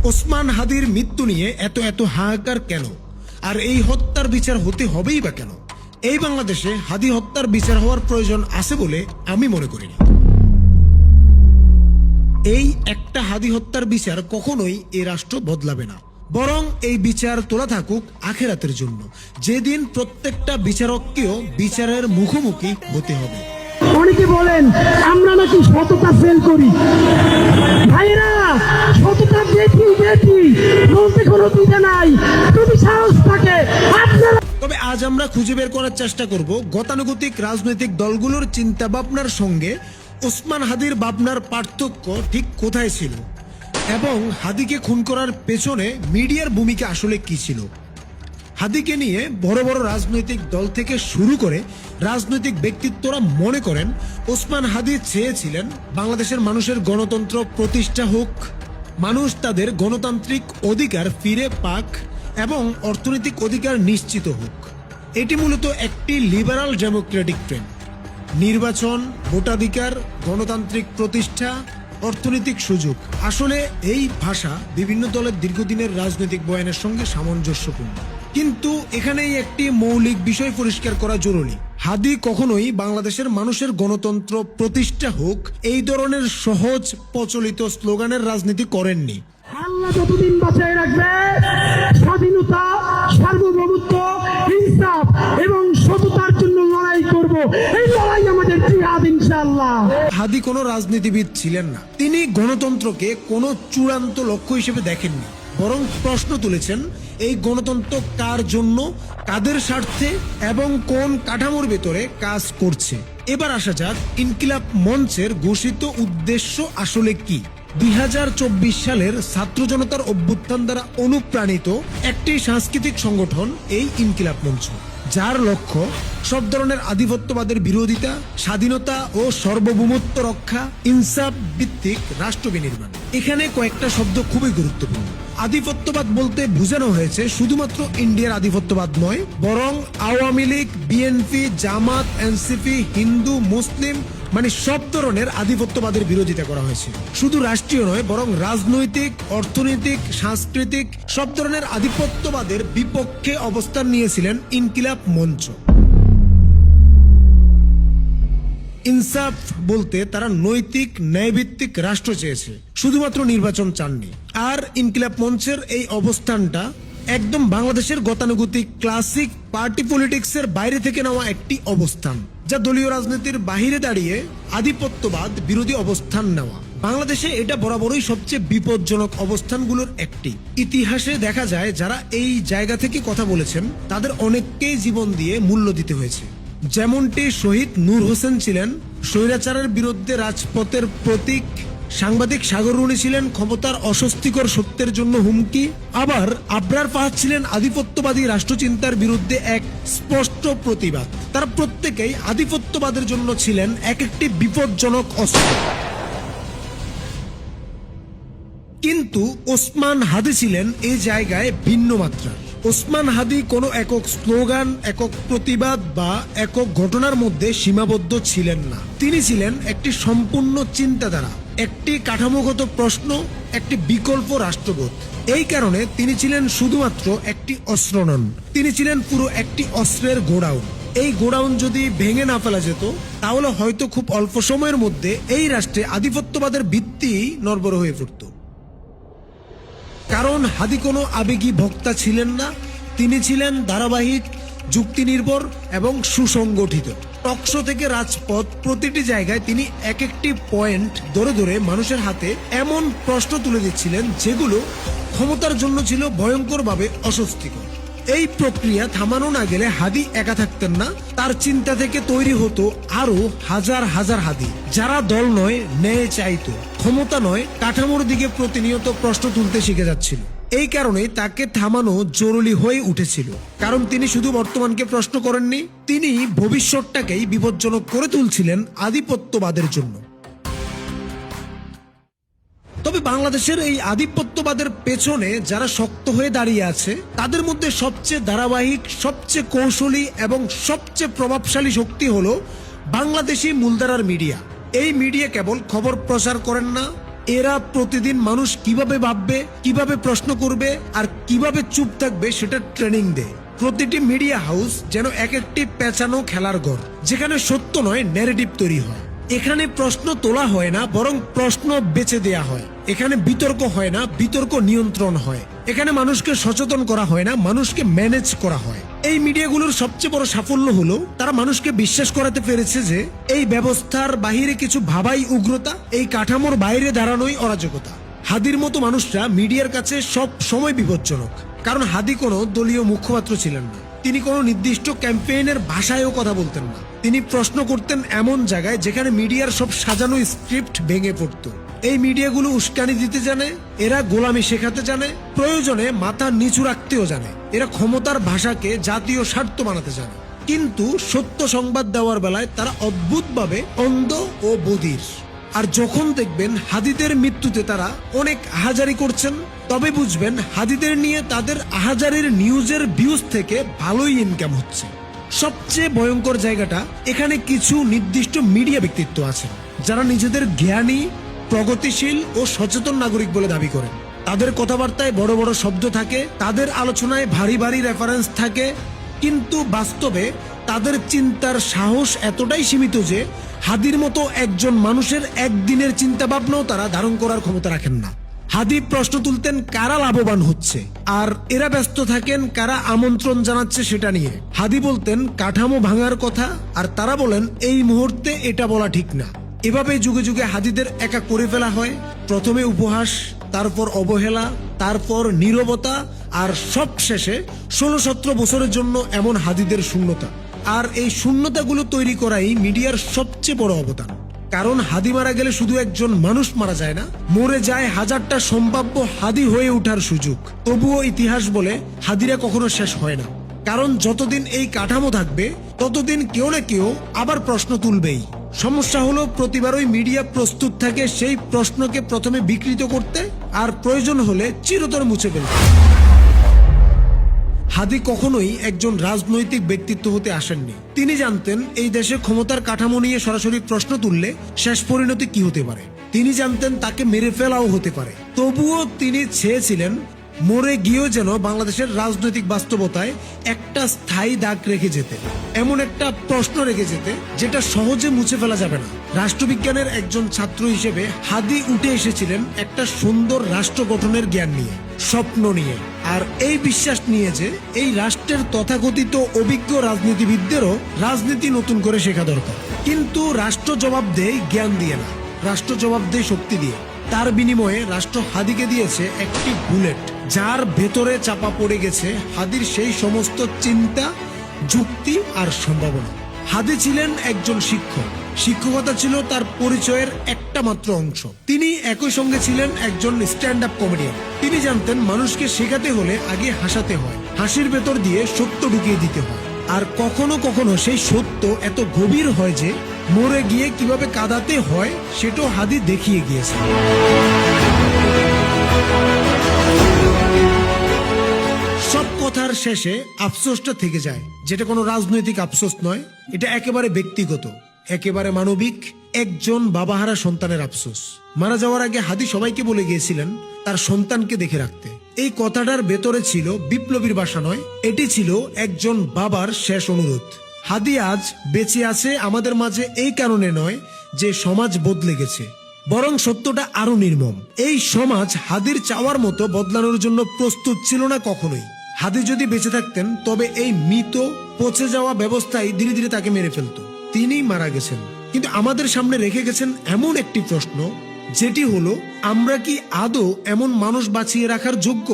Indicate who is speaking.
Speaker 1: ওসমান হাদির মৃত্যু নিয়ে এত এত হাহাকার কেন, আর এই হত্যার বিচার হতে হবেই বা কেন? এই বাংলাদেশে হাদি হত্যার বিচার হওয়ার প্রয়োজন আছে বলে আমি মনে করি না। এই একটা হাদি হত্যার বিচার কখনোই এই রাষ্ট্র বদলাবে না, বরং এই বিচার তোলা থাকুক আখেরাতের জন্য, যেদিন প্রত্যেকটা বিচারককেও বিচারের মুখোমুখি হতে হবে।
Speaker 2: অনেকে বলেন আমরা নাকি সততা ফেল করি। ভাইরা, সততা দেখি বলতে কোনো দিতে নাই, যদি সাহস থাকে আপনারা।
Speaker 1: তবে আজ আমরা খুঁজে বের করার চেষ্টা করব গতানুগতিক রাজনৈতিক দলগুলোর চিন্তা ভাবনার সঙ্গে ওসমান হাদির ভাবনার পার্থক্য ঠিক কোথায় ছিল, এবং হাদিকে খুন করার পেছনে মিডিয়ার ভূমিকা আসলে কি ছিল। হাদিকে নিয়ে বড় বড় রাজনৈতিক দল থেকে শুরু করে রাজনৈতিক ব্যক্তিত্বরা মনে করেন ওসমান হাদি চেয়েছিলেন বাংলাদেশের মানুষের গণতন্ত্র প্রতিষ্ঠা হোক, মানুষ তাদের গণতান্ত্রিক অধিকার ফিরে পাক এবং অর্থনৈতিক অধিকার নিশ্চিত হোক। এটি মূলত একটি লিবারাল ডেমোক্রেটিক ট্রেন্ড। নির্বাচন, ভোটাধিকার, গণতান্ত্রিক প্রতিষ্ঠা, অর্থনৈতিক সুযোগ, আসলে এই ভাষা বিভিন্ন দলের দীর্ঘদিনের রাজনৈতিক বয়ানের সঙ্গে সামঞ্জস্যপূর্ণ। কিন্তু এখানেই একটি মৌলিক বিষয় পরিষ্কার করা জরুরি। হাদি কখনোই বাংলাদেশের মানুষের গণতন্ত্র প্রতিষ্ঠা হোক এই ধরনের সহজ প্রচলিত স্লোগানের রাজনীতি করেননি।
Speaker 2: আল্লাহ যতদিন বাঁচায় রাখবে, স্বাধীনতা, সার্বভৌমত্ব, ইনসাফ এবং সততার জন্য লড়াই করব। এই লড়াই আমাদের জিহাদ ইনশাআল্লাহ।
Speaker 1: হাদি কোনো রাজনীতিবিদ ছিলেন না। তিনি গণতন্ত্রকে কোনো চূড়ান্ত লক্ষ্য হিসেবে দেখেননি, বরং প্রশ্ন তুলেছেন এই গণতন্ত্র কার জন্য, কাদের স্বার্থে এবং কোন কাঠামোর ভেতরে কাজ করছে। এবার আসা যাক ইনকিলাব মঞ্চের ঘোষিত উদ্দেশ্য আসলে কি। 2024 সালের ছাত্র জনতার অভ্যুত্থান দ্বারা অনুপ্রাণিত একটি সাংস্কৃতিক সংগঠন এই ইনকিলাব মঞ্চ, যার লক্ষ্য সব ধরনের আধিপত্যবাদের বিরোধিতা, স্বাধীনতা ও সার্বভৌমত্ব রক্ষা, ইনসাফ ভিত্তিক রাষ্ট্র বিনির্মাণ। এখানে কয়েকটা শব্দ খুবই গুরুত্বপূর্ণ। আধিপত্যবাদ বলতে বোঝানো হয়েছে শুধুমাত্র ইন্ডিয়ার আধিপত্যবাদ নয়, বরং আওয়ামী লীগ, বিএনপি, জামাত, এনসিপি, হিন্দু, মুসলিম, মানে সব ধরনের আধিপত্যবাদের বিরোধিতা করা হয়েছে। শুধু রাষ্ট্রীয় নয়, বরং রাজনৈতিক, অর্থনৈতিক, সাংস্কৃতিক সব ধরনের আধিপত্যবাদের বিপক্ষে অবস্থান নিয়েছিলেন ইনকিলাব মঞ্চ। ইনসাফ বলতে তারা নৈতিক, ন্যায়ভিত্তিক রাষ্ট্র চেয়েছে, শুধুমাত্র নির্বাচন চাননি। আর ইনকিলাব মঞ্চের এই অবস্থানটা একদম বাংলাদেশের গতানুগতিক ক্লাসিক পার্টি পলিটিক্সের বাইরে থেকে নেওয়া একটি অবস্থান, যা দলীয় রাজনীতির বাহিরে দাঁড়িয়ে আধিপত্যবাদ বিরোধী অবস্থান নেওয়া। বাংলাদেশে এটা বরাবরই সবচেয়ে বিপজ্জনক অবস্থানগুলোর একটি। ইতিহাসে দেখা যায় যারা এই জায়গা থেকে কথা বলেছেন তাদের অনেককেই জীবন দিয়ে মূল্য দিতে হয়েছে। যেমনটি শহীদ নূর হোসেন ছিলেন স্বৈরাচারের বিরুদ্ধে রাজপথের প্রতীক, সাংবাদিক সাগর রুনি ছিলেন ক্ষমতার অস্বস্তিকর সত্যের জন্য হুমকি, আবার আবরার ফাহাদ ছিলেন আধিপত্যবাদী রাষ্ট্রচিন্তার বিরুদ্ধে এক স্পষ্ট প্রতিবাদ। তারা প্রত্যেকেই আধিপত্যবাদের জন্য ছিলেন এক একটি বিপজ্জনক অস্ত্র। কিন্তু ওসমান হাদি ছিলেন এই জায়গায় ভিন্ন মাত্রার। ওসমান হাদি কোনো একক স্লোগান, একক প্রতিবাদ বা একক ঘটনার মধ্যে সীমাবদ্ধ ছিলেন না। তিনি ছিলেন একটি সম্পূর্ণ চিন্তাধারা, একটি কাঠামোগত প্রশ্ন, একটি বিকল্প রাষ্ট্রবোধ। এই কারণে তিনি ছিলেন শুধুমাত্র একটি অস্ত্র নন, তিনি ছিলেন পুরো একটি অস্ত্রের গোডাউন। এই গোডাউন যদি ভেঙে না ফেলা যেত, তাহলে হয়তো খুব অল্প সময়ের মধ্যে এই রাষ্ট্রে আধিপত্যবাদের ভিত্তি নড়বড় হয়ে পড়ত। কারণ হাদি কোনো আবেগী বক্তা ছিলেন না, তিনি ছিলেন ধারাবাহিক, যুক্তি নির্ভর এবং সুসংগঠিত। টকশো থেকে রাজপথ, প্রতিটি জায়গায় তিনি এক একটি পয়েন্ট ধরে ধরে মানুষের হাতে এমন প্রশ্ন তুলে দিচ্ছিলেন যেগুলো ক্ষমতার জন্য ছিল ভয়ঙ্করভাবে অস্বস্তিকর। এই প্রক্রিয়া থামানো না গেলে হাদি একা থাকতেন না, তার চিন্তা থেকে তৈরি হতো আরো হাজার হাজার হাদি, যারা দল নয় ন্যায় চাইতো, ক্ষমতা নয় কাঠামোর দিকে প্রতিনিয়ত প্রশ্ন তুলতে শিখে যাচ্ছিল। এই কারণে তাকে থামানো জরুরি হয়ে উঠেছিল, কারণ তিনি শুধু বর্তমানকে প্রশ্ন করেননি, তিনি ভবিষ্যৎটাকেই বিপজ্জনক করে তুলছিলেন আধিপত্যবাদের জন্য। তবে বাংলাদেশের এই আধিপত্যবাদের পেছনে যারা শক্ত হয়ে দাঁড়িয়ে আছে, তাদের মধ্যে সবচেয়ে ধারাবাহিক, সবচেয়ে কৌশলী এবং সবচেয়ে প্রভাবশালী শক্তি হলো বাংলাদেশি মূলধারার মিডিয়া। এই মিডিয়া কেবল খবর প্রচার করেন না, এরা প্রতিদিন মানুষ কিভাবে ভাববে, কিভাবে প্রশ্ন করবে আর কিভাবে চুপ থাকবে সেটা ট্রেনিং দেয়। প্রতিটি মিডিয়া হাউস যেন এক একটি পেঁচানো খেলার ঘর, যেখানে সত্য নয় ন্যারেটিভ তৈরি হয়। এখানে প্রশ্ন তোলা হয় না, বরং প্রশ্ন বেচে দেয়া হয়। এখানে বিতর্ক হয় না, বিতর্ক নিয়ন্ত্রণ হয়। এখানে মানুষকে সচেতন করা হয় না, মানুষকে ম্যানেজ করা হয়। এই মিডিয়াগুলোর সবচেয়ে বড় সাফল্য হলো তারা মানুষকে বিশ্বাস করাতে পেরেছে যে এই ব্যবস্থার বাহিরে কিছু ভাবাই উগ্রতা, এই কাঠামোর বাইরে দাঁড়ানোই অরাজকতা। হাদির মতো মানুষরা মিডিয়ার কাছে সব সময় বিপজ্জনক, কারণ হাদি কোনো দলীয় মুখপাত্র ছিলেন না। তিনি কোনো নির্দিষ্ট ক্যাম্পেইনের ভাষায়ও কথা বলতেন না। তিনি প্রশ্ন করতেন এমন জায়গায় যেখানে মিডিয়ার সব সাজানো স্ক্রিপ্ট ভেঙে পড়ত। এই মিডিয়াগুলো উস্কানি দিতে জানে, এরা গোলামি শেখাতে জানে, প্রয়োজনে মাথা নিচু রাখতেও জানে। এরা ক্ষমতার ভাষাকে জাতীয় স্বার্থ বানাতে জানে, কিন্তু সত্য সংবাদ দেওয়ার বেলায় তারা অদ্ভুতভাবে অন্ধ ও বধির। আর যখন দেখবেন হাদিদের মৃত্যুতে তারা অনেক আহাজারি করছেন, তবে বুঝবেন হাদিদের নিয়ে তাদের আহাজারির নিউজের ভিউজ থেকে ভালোই ইনকাম হচ্ছে। সবচেয়ে ভয়ঙ্কর জায়গাটা, এখানে কিছু নির্দিষ্ট মিডিয়া ব্যক্তিত্ব আছেন যারা নিজেদের জ্ঞানী, প্রগতিশীল ও সচেতন নাগরিক বলে দাবি করেন। তাদের কথাবার্তায় বড় বড় শব্দ থাকে, তাদের আলোচনায় ভারী ভারী রেফারেন্স থাকে, কিন্তু বাস্তবে তাদের চিন্তার সাহস এতটাই সীমিত যে হাদির মতো একজন মানুষের একদিনের চিন্তা ভাবনাও তারা ধারণ করার ক্ষমতা রাখেন না। হাদি প্রশ্ন তুলতেন কারা লাভবান হচ্ছে, আর এরা ব্যস্ত থাকেন কারা আমন্ত্রণ জানাচ্ছে সেটা নিয়ে। হাদি বলতেন কাঠামো ভাঙার কথা, আর তারা বলেন এই মুহূর্তে এটা বলা ঠিক না। এভাবে যুগে যুগে হাদিদের একা করে ফেলা হয়। প্রথমে উপহাস, তারপর অবহেলা, তারপর নীরবতা, আর সব শেষে 16-17 বছরের জন্য এমন হাদিদের শূন্যতা। আর এই শূন্যতাগুলো তৈরি করাই মিডিয়ার সবচেয়ে বড় অবদান। কারণ হাদি মারা গেলে শুধু একজন মানুষ মারা যায় না, মরে যায় হাজারটা সম্ভাব্য হাদি হয়ে ওঠার সুযোগ। তবুও ইতিহাস বলে হাদিরা কখনো শেষ হয় না, কারণ যতদিন এই কাঠামো থাকবে ততদিন কেউ না কেউ আবার প্রশ্ন তুলবেই। সমস্যা হলো প্রতিবারই মিডিয়া প্রস্তুত থাকে সেই প্রশ্নকে প্রথমে বিকৃত করতে, আর প্রয়োজন হলে চিরতরে মুছে ফেলতে। হাদি কখনোই একজন রাজনৈতিক ব্যক্তিত্ব হতে আসেননি। তিনি জানতেন এই দেশে ক্ষমতার কাঠামো নিয়ে সরাসরি প্রশ্ন তুললে শেষ পরিণতি কি হতে পারে। তিনি জানতেন তাকে মেরে ফেলাও হতে পারে। তবুও তিনি চেয়েছিলেন মরে গিয়েও যেন বাংলাদেশের রাজনৈতিক বাস্তবতায় একটা স্থায়ী দাগ রেখে যেতে, এমন একটা প্রশ্ন রেখে যেতে যেটা সহজে মুছে ফেলা যাবে না। রাষ্ট্রবিজ্ঞানের একজন ছাত্র হিসেবে হাদি উঠে এসেছিলেন একটা সুন্দর রাষ্ট্র গঠনের জ্ঞান নিয়ে, স্বপ্ন নিয়ে, আর এই বিশ্বাস নিয়ে যে এই রাষ্ট্রের তথাকথিত অভিজ্ঞ রাজনীতিবিদদেরও রাজনীতি নতুন করে শেখা দরকার। কিন্তু রাষ্ট্র জবাব দেয় জ্ঞান দিয়ে না, রাষ্ট্র জবাব দেয় শক্তি দিয়ে। তার বিনিময়ে রাষ্ট্র হাদিকে দিয়েছে একটি বুলেট, যার ভেতরে চাপা পড়ে গেছে হাদির সেই সমস্ত চিন্তা, যুক্তি আর সম্ভাবনা। হাদি ছিলেন একজন শিক্ষক। শিক্ষকতা ছিল তার পরিচয়ের একটা মাত্র অংশ। তিনি একই সঙ্গে ছিলেন একজন স্ট্যান্ড আপ কমেডিয়ান। তিনি জানতেন মানুষকে শেখাতে হলে আগে হাসাতে হয়, হাসির ভেতর দিয়ে সত্য ঢুকিয়ে দিতে হয়। আর কখনো কখনো সেই সত্য এত গভীর হয় যে মরে গিয়ে কিভাবে কাঁদাতে হয় সেটাও হাদি দেখিয়ে গিয়েছে। সব কথার শেষে আফসোসটা থেকে যায়, যেটা কোনো রাজনৈতিক আফসোস নয়, এটা একেবারে ব্যক্তিগত, একেবারে মানবিক। একজন বাবাহারা সন্তানের আফসোস। মারা যাওয়ার আগে হাদি সবাইকে বলে গিয়েছিলেন তার সন্তানকে দেখে রাখতে। এই কথাটার ভেতরে ছিল বিপ্লবীর ভাষা নয়, এটি ছিল একজন বাবার শেষ অনুরোধ। হাদি আজ বেঁচে আছে আমাদের মাঝে এই কারণে নয় যে সমাজ বদলে গেছে, বরং সত্যটা আরো নির্মম। এই সমাজ হাদির চাওয়ার মতো বদলানোর জন্য প্রস্তুত ছিল না কখনোই। হাদি যদি বেঁচে থাকতেন তবে এই মৃত পচে যাওয়া ব্যবস্থায় ধীরে ধীরে তাকে মেরে ফেলতো। তিনি মারা গেছেন, কিন্তু আমাদের সামনে রেখে গেছেন এমন একটি প্রশ্ন, যেটি হলো আমরা কি আদৌ এমন মানুষ বাঁচিয়ে রাখার যোগ্য?